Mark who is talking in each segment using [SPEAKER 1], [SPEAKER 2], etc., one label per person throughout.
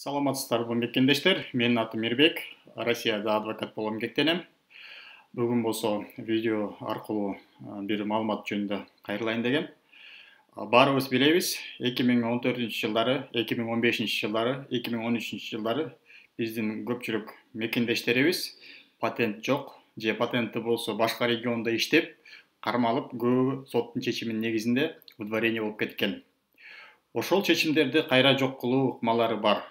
[SPEAKER 1] Саламатсыздарбы мекендештер, менин атым Мирбек, Россияда адвокат болуп эмгектенем. Бүгүн болсо видео аркылуу бир маалымат жөнүндө кайрылайын дегем. Баарыбыз билебиз, 2014-жылдары, 2015-жылдары, 2013-жылдары биздин көпчүлүк мекендештерибиз патент жок же патенти болсо башка региондо иштеп, кармалып, көбү соттун чечиминин негизинде выдворение болуп кеткен. Ошол чечимдерди кайра жок кылуу ыкмалары бар.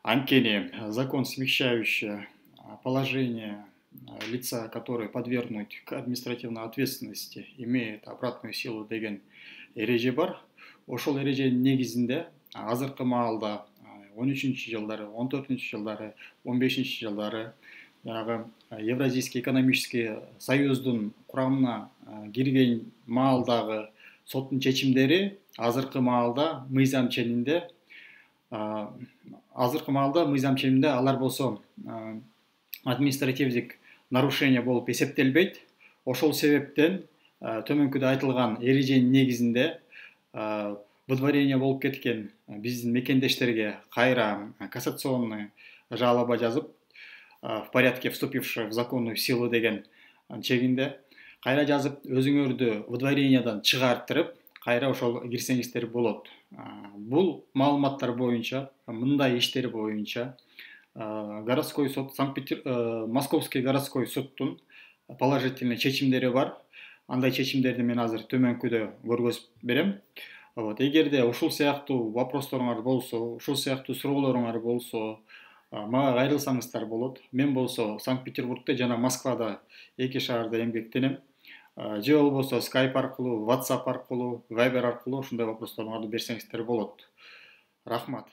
[SPEAKER 1] Анткени закон, смягчающий положение лица, которые подвергнуты к административной ответственности, имеет обратную силу деген эреже бар. Ошол эреженин негизинде азыркы маалда 13-жылдары, 14-жылдары, 15-жылдары жанагы Евразийский экономический союздун курамына кирген маалдагы соттун чечимдери азыркы маалда мыйзам ченинде алар болсо административдик нарушение болуп эсептелбейт. Ошол себептен төмөнкүдө айтылган эреженин негизинде выдворение болуп кеткен биздин мекендештерге кайра кассационный жалоба жазып, в порядке вступившего в законную силу деген чегинде кайра жазып, өзүңөрдү выдворениядан чыгартырып, кайра ошол кирсеңиздер болот. Бул маалыматтар боюнча, мындай иштер боюнча городской суд, Московский городской судтун положительный чечимдери бар. Андай чечимдерди мен азыр төмөнкүдө көргөзүп берем. Эгерде ушул сыяктуу вопросторуңар болсо, ушул сыяктуу суроолоруңар болсо, мага кайрылсаңыздар болот. Мен болсо Санкт-Петербургда жана Москвада эки шаарда эмгектенем. Же болбосо Skype аркылуу, WhatsApp аркылуу, Viber аркылуу ушундай вопросторуңарды берсеңиздер болот. Рахмат.